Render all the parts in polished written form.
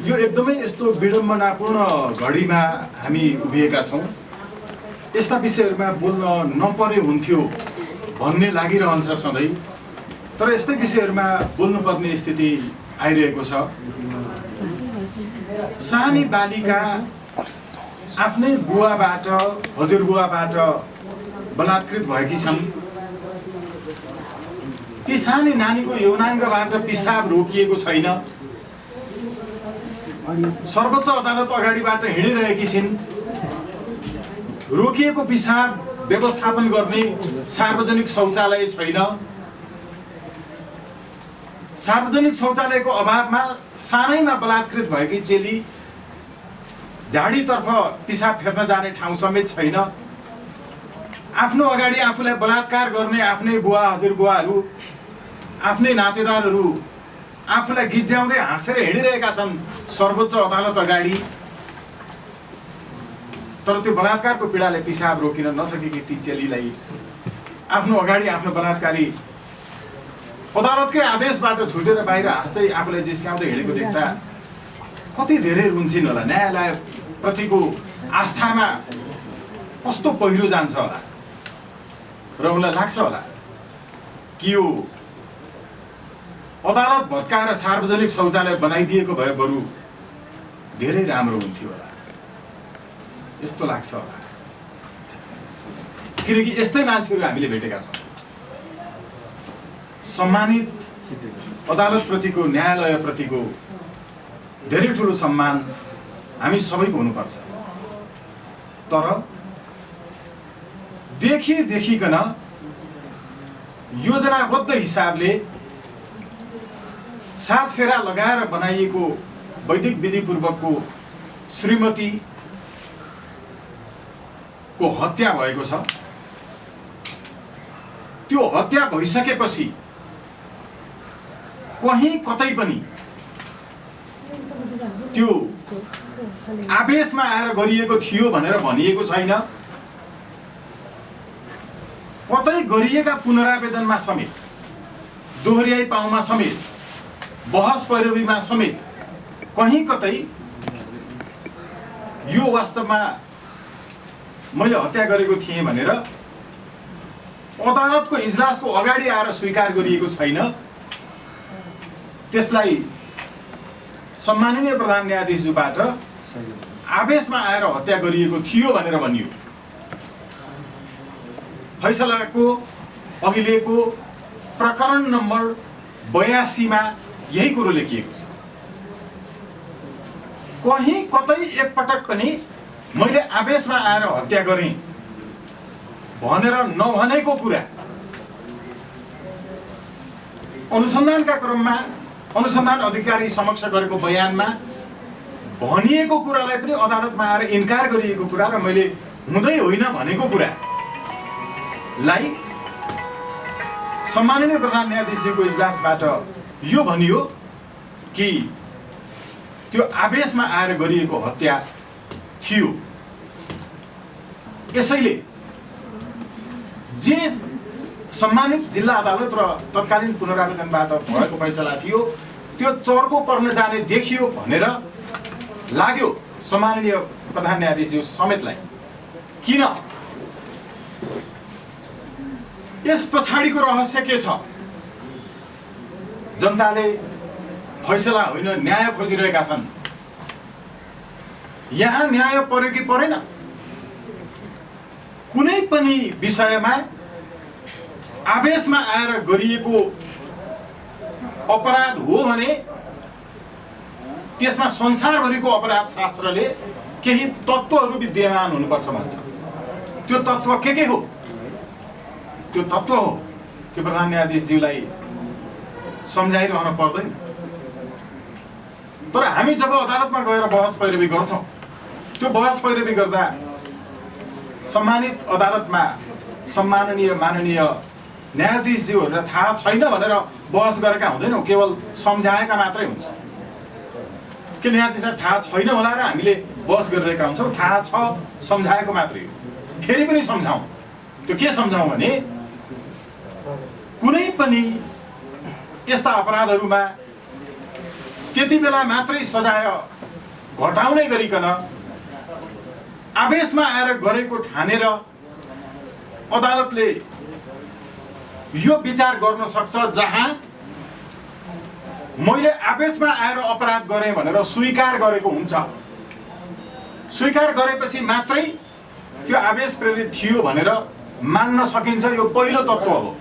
यो एकदमै यस्तो विडम्बनापूर्ण घडीमा हामी उभिएका छौँ। यस्ता विषयहरूमा बोल्न नपरे हुन्थ्यो भन्ने लागिरहन्छ सधैँ, तर यस्तै विषयहरूमा बोल्नुपर्ने स्थिति आइरहेको छ। सानी बालिका आफ्नै बुवाबाट, हजुरबुवाबाट बलात्कृत भएकी छन्। ती सानी नानीको यौनाङ्गबाट पिसाब रोकिएको छैन। सर्वोच्च अदालत अगाडिबाट हिँडिरहेकी छिन्। रोकिएको पिसाब व्यवस्थापन गर्ने सार्वजनिक शौचालय छैन। सार्वजनिक शौचालयको अभावमा सानैमा बलात्कृत भएकी चेली झाडीतर्फ पिसाब फेर्न जाने ठाउँ समेत छैन। आफ्नो अगाडि आफूलाई बलात्कार गर्ने आफ्नै बुवा हजुरबुवाहरू, आफ्नै नातेदारहरू आफूलाई गिज्याउँदै हाँसेर हिँडिरहेका छन् सर्वोच्च अदालत अगाडि। तर त्यो बलात्कारको पीडाले पिसाब रोकिन नसकेकी ती चेलीलाई आफ्नो अगाडि आफ्नो बलात्कारी अदालतकै आदेशबाट छुटेर बाहिर हाँस्दै आफूलाई जिस्काउँदै हिँडेको देख्दा कति धेरै रुन्छिन् होला। न्यायालय प्रतिको आस्थामा कस्तो पहिरो जान्छ होला र उनलाई लाग्छ होला कि यो अदालत भत्काएर सार्वजनिक शौचालय बनाइदिएको भए बरु धेरै राम्रो हुन्थ्यो होला, यस्तो लाग्छ होला। किनकि यस्तै मान्छेहरू हामीले भेटेका छौँ। सम्मानित अदालतप्रतिको, न्यायालयप्रतिको धेरै ठुलो सम्मान हामी सबैको हुनुपर्छ। तर देखिकन योजनाबद्ध हिसाबले 7 फेरा लगाएर बनाइएको वैदिक विधिपूर्वकको श्रीमतीको हत्या भएको छ। त्यो हत्या भइसकेपछि कहीँ कतै पनि त्यो आवेशमा आएर गरिएको थियो भनेर भनिएको छैन। कतै गरिएका पुनरावेदनमा समेत, दोहोर्याई पाउमा समेत, बहस पैरवीमा समेत कहीँ कतै यो वास्तवमा मैले हत्या गरेको थिएँ भनेर अदालतको इजलासको अगाडि आएर स्वीकार गरिएको छैन। त्यसलाई सम्माननीय प्रधान न्यायाधीशज्यूबाट आवेशमा आएर हत्या गरिएको थियो भनेर भनियो। फैसलाको अहिलेको प्रकरण नम्बर 82 मा यही कुरो लेखिएको छ। कहीँ कतै एकपटक पनि मैले आवेशमा आएर हत्या गरेँ भनेर नभनेको कुरा अनुसन्धानका क्रममा अनुसन्धान अधिकारी समक्ष गरेको बयानमा भनिएको कुरालाई पनि अदालतमा आएर इन्कार गरिएको कुरा र मैले हुँदै होइन भनेको कुरालाई सम्माननीय प्रधान न्यायाधीशको इजलासबाट यो भनियो कि त्यो आवेशमा आएर गरिएको हत्या थियो। यसैले जे सम्मानित जिल्ला अदालत र तत्कालीन पुनरावेदनबाट भएको फैसला थियो त्यो चर्को पर्न जाने देखियो भनेर लाग्यो सम्माननीय प्रधान न्यायाधीश समेतलाई। किन? यस पछाडिको रहस्य के छ? जनताले फैसला होइन न्याय खोजिरहेका छन्। यहाँ न्याय पर्यो कि परेन? कुनै पनि विषयमा आवेशमा आएर गरिएको अपराध हो भने त्यसमा संसारभरिको अपराध शास्त्रले केही तत्त्वहरू विद्यमान हुनुपर्छ भन्छ। त्यो तत्त्व के हो? त्यो तत्त्व हो कि प्रधान न्यायाधीशज्यूलाई सम्झाइरहन पर्दैन। तर हामी जब अदालतमा गएर बहस पैरवी गर्छौँ, त्यो बहस पैरवी गर्दा सम्मानित अदालतमा सम्माननीय माननीय न्यायाधीशज्यूहरूलाई थाहा छैन भनेर बहस गरेका हुँदैनौँ, केवल सम्झाएका मात्रै हुन्छ। कि न्यायाधीशलाई थाहा छैन होला र हामीले बहस गरिरहेका हुन्छौँ, थाहा छ सम्झाएको मात्रै हो। फेरि पनि सम्झाउँ। त्यो के सम्झाउँ भने कुनै पनि यस्ता अपराधहरूमा त्यति बेला मात्रै सजाय घटाउनै गरिकन आवेशमा आएर गरेको ठानेर अदालतले यो विचार गर्न सक्छ जहाँ मैले आवेशमा आएर अपराध गरेँ भनेर स्वीकार गरेको हुन्छ। स्वीकार गरेपछि मात्रै त्यो आवेश प्रेरित थियो भनेर मान्न सकिन्छ। यो पहिलो तत्त्व हो।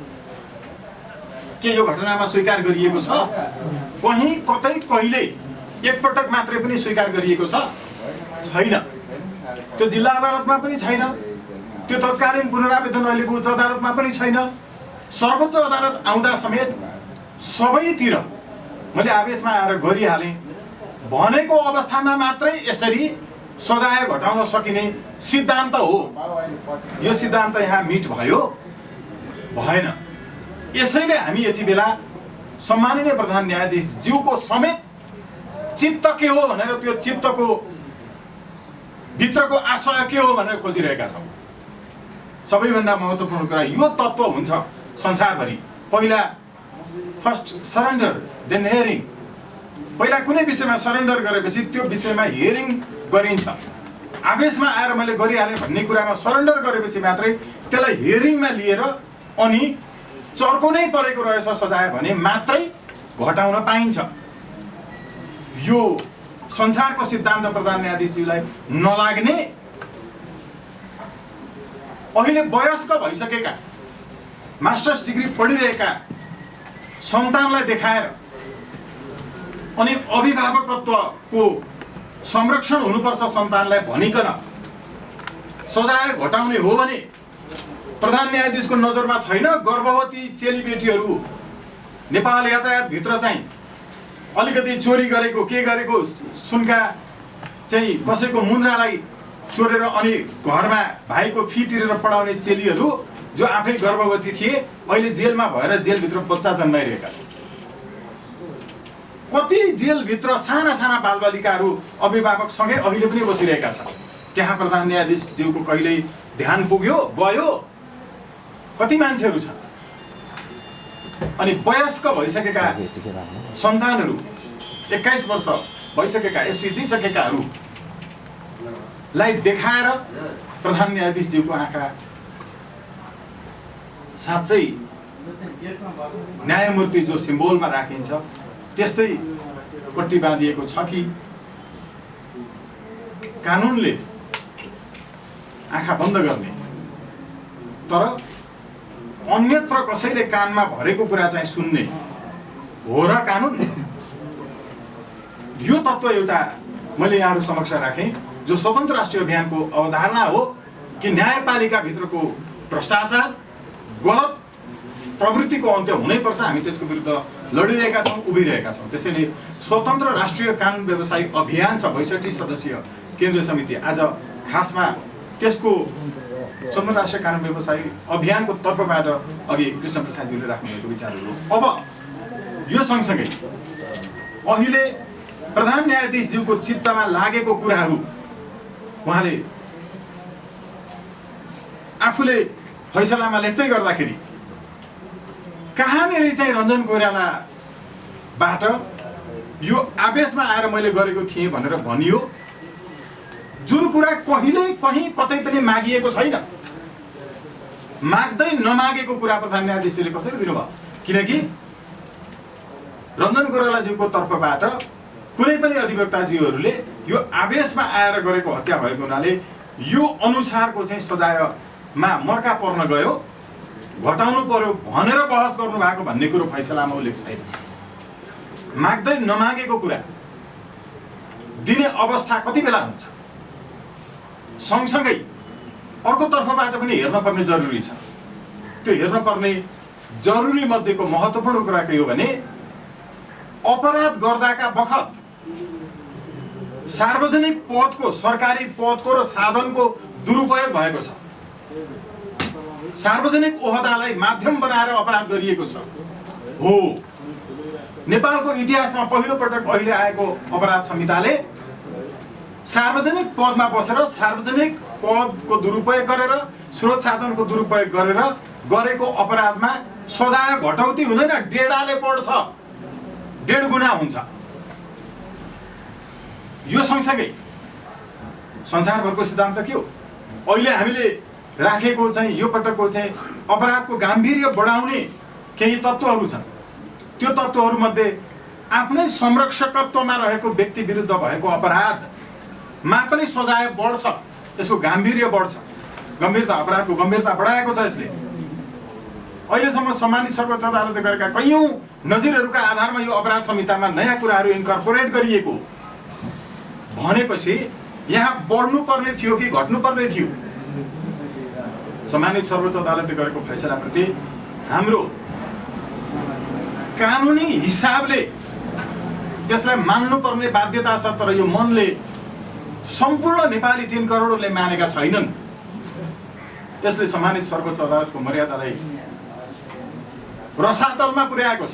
के यो घटनामा स्वीकार गरिएको छ? कहीँ कतै कहिले एकपटक मात्रै पनि स्वीकार गरिएको छ? छैन। त्यो जिल्ला अदालतमा पनि छैन, त्यो तत्कालीन पुनरावेदन अहिलेको उच्च अदालतमा पनि छैन। सर्वोच्च अदालत आउँदा समेत सबैतिर मैले आवेशमा आएर गरिहालेँ भनेको अवस्थामा मात्रै यसरी सजाय घटाउन सकिने सिद्धान्त हो। यो सिद्धान्त यहाँ मिट भयो? भएन। यसैले हामी यति बेला सम्माननीय प्रधान न्यायाधीश ज्यूको समेत चित्त के हो भनेर, त्यो चित्तको भित्रको आशय के हो भनेर खोजिरहेका छौँ। सबैभन्दा महत्त्वपूर्ण कुरा यो तत्त्व हुन्छ संसारभरि। पहिला फर्स्ट सरेन्डर देन हियरिङ। पहिला कुनै विषयमा सरेन्डर गरेपछि त्यो विषयमा हियरिङ गरिन्छ। आवेशमा आएर मैले गरिहालेँ भन्ने कुरामा सरेन्डर गरेपछि मात्रै त्यसलाई हियरिङमा लिएर अनि चर्को नै परेको रहेछ सजाय भने मात्रै घटाउन पाइन्छ। यो संसारको सिद्धान्त प्रधान न्यायाधीशज्यूलाई नलाग्ने, अहिले वयस्क भइसकेका मास्टर्स डिग्री पढिरहेका सन्तानलाई देखाएर अनि अभिभावकत्वको संरक्षण हुनुपर्छ सन्तानलाई भनिकन सजाय घटाउने हो भने प्रधान न्यायाधीशको नजरमा छैन गर्भवती चेलीबेटीहरू नेपाल यातायातभित्र चाहिँ अलिकति चोरी गरेको के गरेको सुनका चाहिँ कसैको मुन्द्रालाई चोरेर अनि घरमा भाइको फी तिरेर पढाउने चेलीहरू जो आफै गर्भवती थिए अहिले जेलमा भएर जेलभित्र बच्चा जन्माइरहेका छन्। कति जेलभित्र साना साना बालबालिकाहरू अभिभावकसँगै अहिले पनि बसिरहेका छन्। त्यहाँ प्रधान न्यायाधीशज्यूको कहिल्यै ध्यान पुग्यो गयो? कति मान्छेहरू छन्? अनि वयस्क भइसकेका सन्तानहरू 21 वर्ष भइसकेका एससी दिइसकेकाहरूलाई देखाएर प्रधान न्यायाधीशज्यूको आँखा साँच्चै न्यायमूर्ति जो सिम्बोलमा राखिन्छ त्यस्तै पट्टी बाँधिएको छ कि कानुनले आँखा बन्द गर्ने तर अन्यत्र कसैले कानमा भरेको कुरा चाहिँ सुन्ने हो र कानुन? यो तत्त्व एउटा मैले यहाँहरू समक्ष राखेँ जो स्वतन्त्र राष्ट्रिय अभियानको अवधारणा हो कि न्यायपालिका भित्रको भ्रष्टाचार गलत प्रवृत्तिको अन्त्य हुनैपर्छ। हामी त्यसको विरुद्ध लडिरहेका छौँ, उभिरहेका छौँ। त्यसैले स्वतन्त्र राष्ट्रिय कानुन व्यवसायी अभियान छ 62 सदस्यीय केन्द्रीय समिति। आज खासमा त्यसको स्वतन्त्र राष्ट्रिय कानुन व्यवसायी अभियानको तर्फबाट अघि कृष्ण प्रसादज्यूले राख्नुभएको विचारहरू। अब यो सँगसँगै अहिले प्रधान न्यायाधीशज्यूको चित्तमा लागेको कुराहरू उहाँले आफूले फैसलामा लेख्दै गर्दाखेरि कहाँनिर चाहिँ रञ्जन कोइरालाबाट यो आवेशमा आएर मैले गरेको थिएँ भनेर भनियो, जुन कुरा कहिल्यै कहीँ कतै पनि मागिएको छैन। माग्दै नमागेको कुरा प्रधान न्यायाधीशले कसरी दिनुभयो? किनकि रञ्जन कोइरालाज्यूको तर्फबाट कुनै पनि अधिवक्ताज्यूहरूले यो आवेशमा आएर गरेको हत्या भएको हुनाले यो अनुसारको चाहिँ सजायमा मर्का पर्न गयो, घटाउनु पर्यो भनेर बहस गर्नु भएको भन्ने कुरो फैसलामा उल्लेख छैन। माग्दै नमागेको कुरा दिने अवस्था कति बेला हुन्छ? सँगसँगै अर्को तर्फबाट पनि हेर्न पर्ने जरुरी छ। त्यो हेर्न पर्ने जरुरी मध्येको महत्त्वपूर्ण कुरा के हो भने अपराध गर्दाका बखत सार्वजनिक पदको, सरकारी पदको र साधनको दुरुपयोग भएको छ। सार्वजनिक ओहदालाई माध्यम बनाएर अपराध गरिएको छ। हो, नेपालको इतिहासमा पहिलो पटक अहिले आएको अपराध संहिताले सार्वजनिक पदमा बसेर सार्वजनिक पदको दुरुपयोग गरेर स्रोत साधनको दुरुपयोग गरेर गरेको अपराधमा सजाय घटौती हुँदैन, डेढाले बढ्छ, 1.5 गुणा हुन्छ। यो सँगसँगै संसारभरको सिद्धान्त के हो? अहिले हामीले राखेको चाहिँ यो पटकको चाहिँ अपराधको गाम्भीर्य बढाउने केही तत्त्वहरू छन्। त्यो तत्त्वहरूमध्ये आफ्नै संरक्षकत्वमा रहेको व्यक्ति विरुद्ध भएको अपराधमा पनि सजाय बढ्छ, यसको गाम्भीर्य बढ्छ, गम्भीरता, अपराधको गम्भीरता बढाएको छ यसले। अहिलेसम्म सम्मानित सर्वोच्च अदालतले गरेका कैयौँ नजिरहरूका आधारमा यो अपराध संहितामा नयाँ कुराहरू इन्कर्पोरेट गरिएको भनेपछि यहाँ बढ्नुपर्ने थियो कि घट्नुपर्ने थियो? सम्मानित सर्वोच्च अदालतले गरेको फैसलाप्रति हाम्रो कानुनी हिसाबले त्यसलाई मान्नुपर्ने बाध्यता छ, तर यो मनले सम्पूर्ण नेपाली 3 करोडले मानेका छैनन्। यसले सम्मानित सर्वोच्च अदालतको मर्यादालाई रसातलमा पुर्याएको छ।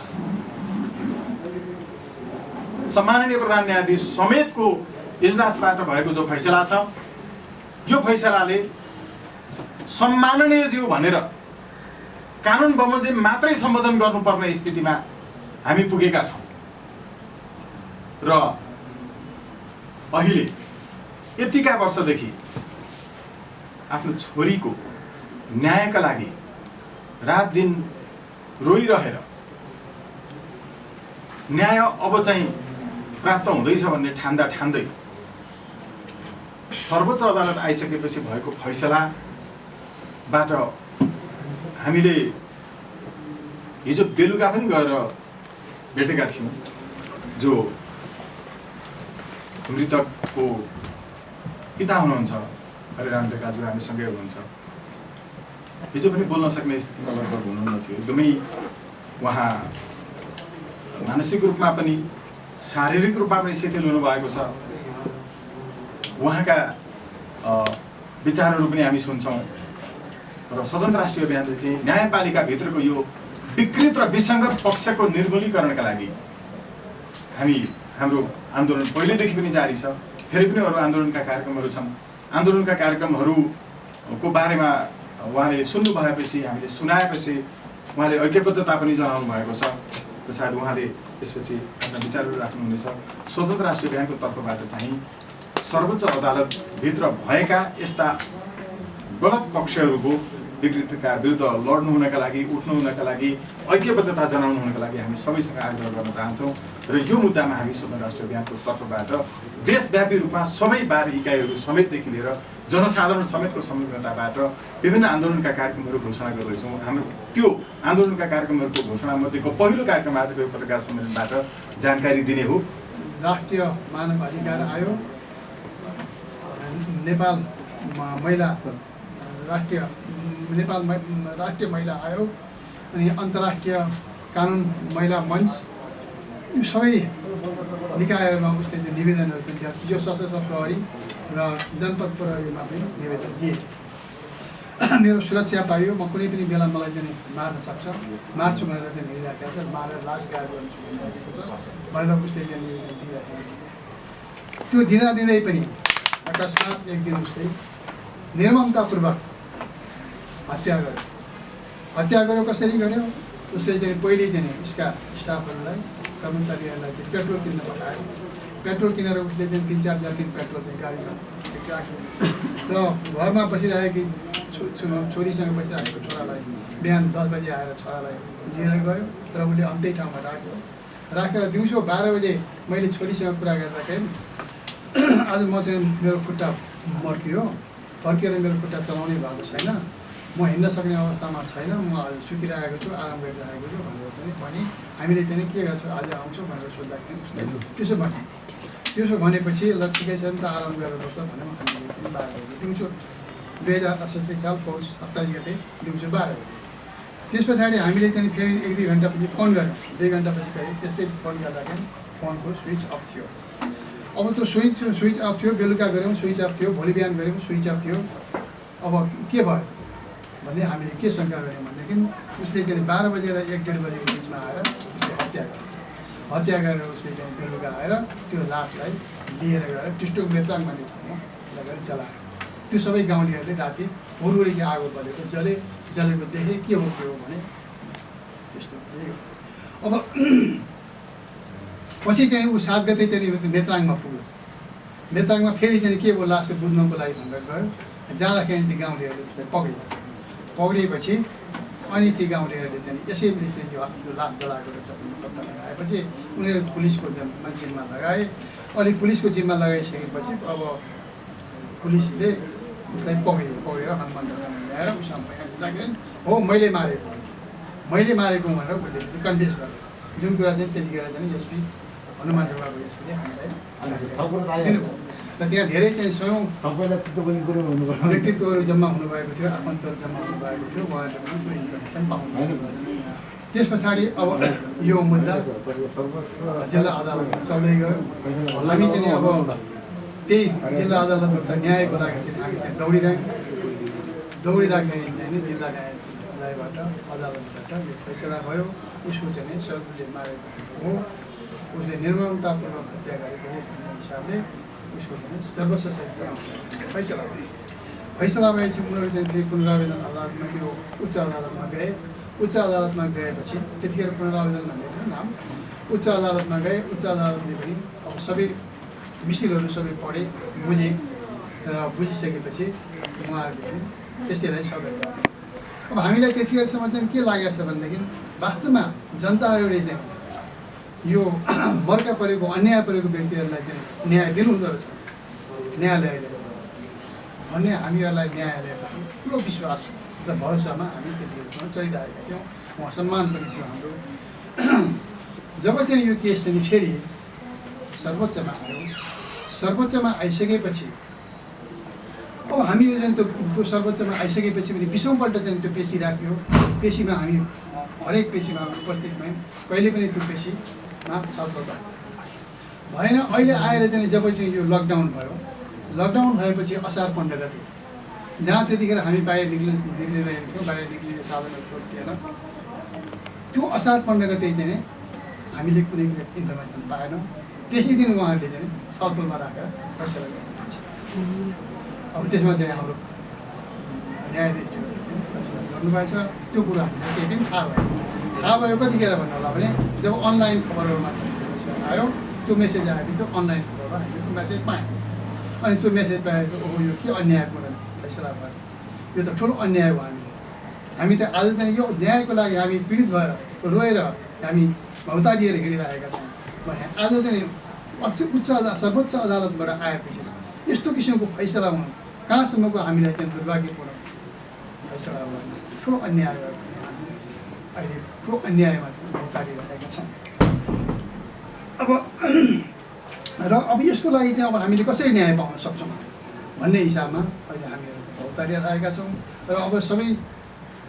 सम्माननीय प्रधान न्यायाधीश समेतको इजलासबाट भएको जो फैसला छ, यो फैसलाले सम्माननीय ज्यू भनेर कानुन बमोजिम मात्रै सम्बोधन गर्नुपर्ने स्थितिमा हामी पुगेका छौँ र अहिले यतिका वर्षदेखि आफ्नो छोरीको न्यायका लागि रात दिन रोइरहेर न्याय अब चाहिँ प्राप्त हुँदैछ भन्ने ठान्दै सर्वोच्च अदालत आइसकेपछि भएको फैसलाबाट हामीले हिजो बेलुका पनि गएर भेटेका थियौँ। जो मृतकको पिता हुनुहुन्छ हरिराम ढकालज्यू हामीसँगै हुनुहुन्छ। हिजो पनि बोल्न सक्ने स्थितिमा लगभग हुनुहुन्न थियो। एकदमै उहाँ मानसिक रूपमा पनि शारीरिक रूपमा पनि शिथिल हुनुभएको छ। उहाँका विचारहरू पनि हामी सुन्छौँ र स्वतन्त्र राष्ट्रिय अभियानले चाहिँ न्यायपालिकाभित्रको यो विकृत र विसङ्गत पक्षको निर्मूलीकरणका लागि हाम्रो आन्दोलन पहिलेदेखि पनि जारी छ। फेरि पनि अरू आन्दोलनका कार्यक्रमहरू छन्। आन्दोलनका कार्यक्रमहरूको बारेमा उहाँले सुन्नु भएपछि, हामीले सुनाएपछि उहाँले ऐक्यबद्धता पनि जनाउनु भएको छ र सायद उहाँले त्यसपछि आफ्ना विचारहरू राख्नुहुनेछ। स्वतन्त्र राष्ट्रिय अभियानको तर्फबाट चाहिँ सर्वोच्च अदालतभित्र भएका यस्ता गलत पक्षहरूको विकृतिका विरुद्ध लड्नु हुनका लागि, उठ्नु हुनका लागि, ऐक्यबद्धता जनाउनु हुनका लागि हामी सबैसँग आग्रह गर्न चाहन्छौँ र यो मुद्दामा हामी स्वतन्त्र राष्ट्रिय अभियानको तर्फबाट देशव्यापी रूपमा सबै बार इकाइहरू समेतदेखि लिएर जनसाधारण समेतको संलग्नताबाट विभिन्न आन्दोलनका कार्यक्रमहरू घोषणा गर्दैछौँ। हाम्रो त्यो आन्दोलनका कार्यक्रमहरूको घोषणा मध्येको पहिलो कार्यक्रम आजको यो पत्रकार सम्मेलनबाट जानकारी दिने हो। राष्ट्रिय मानव अधिकार आयोग, नेपाल राष्ट्रिय महिला आयोग अनि अन्तर्राष्ट्रिय कानुन महिला मञ्च, यो सबै निकायहरूमा उसले निवेदनहरू पनि दिएको, जो सशस्त्र प्रहरी र जनपद प्रहरीमा पनि निवेदन दिए। मेरो सुरक्षा पाइयो, म कुनै पनि बेला मलाई चाहिँ मार्न सक्छ, मार्छु भनेर चाहिँ हिँडिराखेको छ, मारेर लास गायब गर्नु भनिरहेको छ भनेर उसले चाहिँ निवेदन दिइराखेको थियो। त्यो दिँदै पनि अकस्मात एक दिन उसले निर्ममतापूर्वक हत्या गर्यो। हत्या गर्यो कसरी गर्यो? उसले चाहिँ पहिले चाहिँ उसका स्टाफहरूलाई, कर्मचारीहरूलाई चाहिँ पेट्रोल किन्न पठायो। पेट्रोल किनेर उसले चाहिँ 3-4 जर्किन पेट्रोल चाहिँ गाडीमा राख्यो र घरमा बसिरहेकी छोरीसँग बसिरहेको छोरालाई बिहान 10 बजी आएर छोरालाई लिएर गयो र उसले अन्त्य ठाउँमा राखेर दिउँसो 12 बजे मैले छोरीसँग कुरा गर्दाखेरि आज म चाहिँ मेरो खुट्टा मर्कियो, फर्केर मेरो खुट्टा चलाउने भएको छैन, म हिँड्न सक्ने अवस्थामा छैन, म आज सुतिरहेको छु, आराम गरिरहेको छु भनेर पनि भने हामीले चाहिँ के गर्छौँ आज आउँछौँ भनेर सोद्धाखेरि उसले त्यसो भनेपछि ल ठिकै छ नि त आराम गरेर बस्छ भनेर हामीले चाहिँ 12 बजी दिउँसो 2068 साल पौष 27 गते दिउँसो 12 बजी। त्यस पछाडि हामीले चाहिँ फेरि 1-2 घन्टापछि फोन गऱ्यौँ। 2 घन्टापछि गऱ्यौँ, त्यस्तै फोन गर्दाखेरि फोनको स्विच अफ थियो। अब त्यो स्विच अफ थियो, बेलुका गऱ्यौँ स्विच अफ थियो, भोलि बिहान गऱ्यौँ स्विच अफ थियो। अब के भयो भन्ने हामीले के शङ्का गऱ्यौँ भनेदेखि उसले चाहिँ 12 बजेर 1-1:30 बजेको बिचमा आएर उसले हत्या गरेर उसले चाहिँ बेलुका आएर त्यो लासलाई लिएर गएर टिस्टोक मेत्राङ भन्ने ठाउँमा लगेर जलायो। त्यो सबै गाउँलेहरूले राति हुरहुरीको आगो बलेको जलेको देखे के हो भने त्यस्तो भयो। अब पछि चाहिँ ऊ 7 गते चाहिँ मेत्राङमा पुग्यो। नेताङमा फेरि चाहिँ के बोला जस्तो बुझ्नको लागि भनेर गयो। जाँदाखेरि ती गाउँलेहरूले पक्रिएपछि अनि ती गाउँलेहरूले चाहिँ यसैले चाहिँ यो लास जलाएको रहेछ भन्ने पत्ता लगाएपछि उनीहरू पुलिसको जिम्मा लगाए। अनि पुलिसको जिम्मा लगाइसकेपछि अब पुलिसले उसलाई पक्रेर हनुमान ढोकामा ल्याएर उसँग बयान दिँदाखेरि हो मैले मारेको भनेर उसले कन्फेस गर्यो। जुन कुरा चाहिँ त्यतिखेर चाहिँ एसपी हनुमान ढोकाको एसपीले हामीलाई दिनुभयो। र त्यहाँ धेरै चाहिँ स्वयं व्यक्तित्वहरू जम्मा हुनुभएको थियो, आफन्तहरू जम्मा हुनुभएको थियो, उहाँहरूले पनि त्यो इन्फर्मेसन पाउनुभयो। त्यस पछाडि अब यो मुद्दा जिल्ला अदालतमा चल्दै गयो। हामी चाहिँ अब त्यही जिल्ला अदालतबाट न्यायको लागि चाहिँ हामी चाहिँ दौडिँदाखेरि चाहिँ जिल्ला न्यायालयबाट अदालतबाट यो फैसला भयो। उसको चाहिँ सर्वले मारेको हो, उसले निर्ममतापूर्वक हत्या गरेको हो भन्ने हिसाबले उसको चाहिँ सर्वोच्च फैसला भयो। फैसला भएपछि उनीहरू चाहिँ फेरि पुनरावेदन अदालतमा यो उच्च अदालतमा गए। उच्च अदालतमा गएपछि त्यतिखेर पुनरावेदन भन्ने थियो नाम। उच्च अदालतमा गए। उच्च अदालतले पनि अब सबै मिसिलहरू सबै पढे, बुझे र बुझिसकेपछि उहाँहरूले पनि त्यसैलाई सघाइ गरे। अब हामीलाई त्यतिखेरसम्म चाहिँ के लागेको छ भनेदेखि वास्तवमा जनताहरूले चाहिँ यो मर्का परेको अन्याय परेको व्यक्तिहरूलाई चाहिँ न्याय दिनुहुँदो रहेछ न्यायालयले भन्ने हामीहरूलाई न्यायालयप्रति ठुलो विश्वास र भरोसामा हामी त्यतिखेरसम्म चलिरहेका थियौँ। उहाँ सम्मान पनि थियो हाम्रो। जब चाहिँ यो केस चाहिँ फेरि सर्वोच्चमा आयो, सर्वोच्चमा आइसकेपछि अब हामी चाहिँ त्यो सर्वोच्चमा आइसकेपछि पनि 20औँपल्ट चाहिँ त्यो पेसी राख्यो। पेसीमा हामी हरेक पेसीमा उपस्थित भयौँ। कहिले पनि त्यो पेसीमा छलफल भएन। अहिले आएर चाहिँ जब चाहिँ यो लकडाउन भयो, लकडाउन भएपछि असार 15 गते जहाँ त्यतिखेर हामी बाहिर निक्लिरहेको थियौँ, बाहिर निक्लिने साधनहरू थिएन। त्यो असार 15 गते चाहिँ हामीले कुनै इन्फर्मेसन पाएनौँ। त्यही दिन उहाँहरूले चाहिँ छलफलमा राखेर फैसला गर्नुहुन्छ। अब त्यसमा चाहिँ हाम्रो न्यायाधीशहरूले फैसला गर्नुभएको छ। त्यो कुरा हामीलाई केही पनि थाहा भयो कतिखेर भन्नु होला भने जब अनलाइन खबरहरूमा चाहिँ मेसेज आयो। त्यो मेसेज आएपछि त्यो अनलाइन खबरमा हामीले त्यो मेसेज पायौँ। अनि त्यो मेसेज पाएपछि ओहो यो के अन्यायपूर्ण फैसला भयो, यो त ठुलो अन्याय भयो। हामी त आज चाहिँ यो न्यायको लागि हामी पीडित भएर रोएर हामी भौता लिएर हिँडिरहेका छौँ भने आज चाहिँ सर्वोच्च अदालतबाट आएपछि यस्तो किसिमको फैसला हुनु कहाँसम्मको हामीलाई चाहिँ दुर्भाग्यपूर्ण फैसला हो, ठुलो अन्याय भयो भने हामी अहिले त्यो अन्यायमा चाहिँ भौता लिइरहेका छौँ। अब यसको लागि चाहिँ अब हामीले कसरी न्याय पाउन सक्छौँ भन्ने हिसाबमा अहिले हामीहरू भौता लिइरहेका छौँ। र अब सबै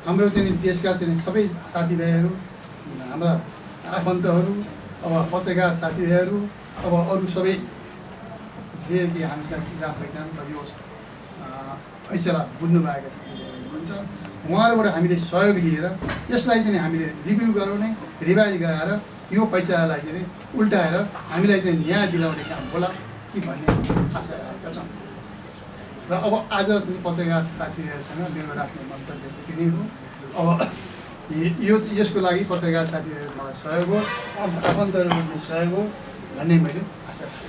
हाम्रो चाहिँ देशका चाहिँ सबै साथीभाइहरू, हाम्रा आफन्तहरू, अब पत्रकार साथीभाइहरू, अब अरू सबै जे कि हामीसँग किताब पहिचान र यो फैसला बुझ्नुभएका साथीभाइहरू हुनुहुन्छ उहाँहरूबाट हामीले सहयोग लिएर यसलाई चाहिँ हामीले रिभ्यू गराउने, रिभाइज गराएर यो फैसलालाई चाहिँ उल्टाएर हामीलाई चाहिँ न्याय दिलाउने काम होला कि भन्ने आशा राखेका छौँ। र अब आज चाहिँ पत्रकार साथीभाइहरूसँग मेरो राख्ने मन्तव्य यति नै हो। अब यसको लागि पत्रकार साथीहरू मलाई सहयोग हो, आफन्तहरू सहयोग हो भन्ने मैले आशा राखेँ।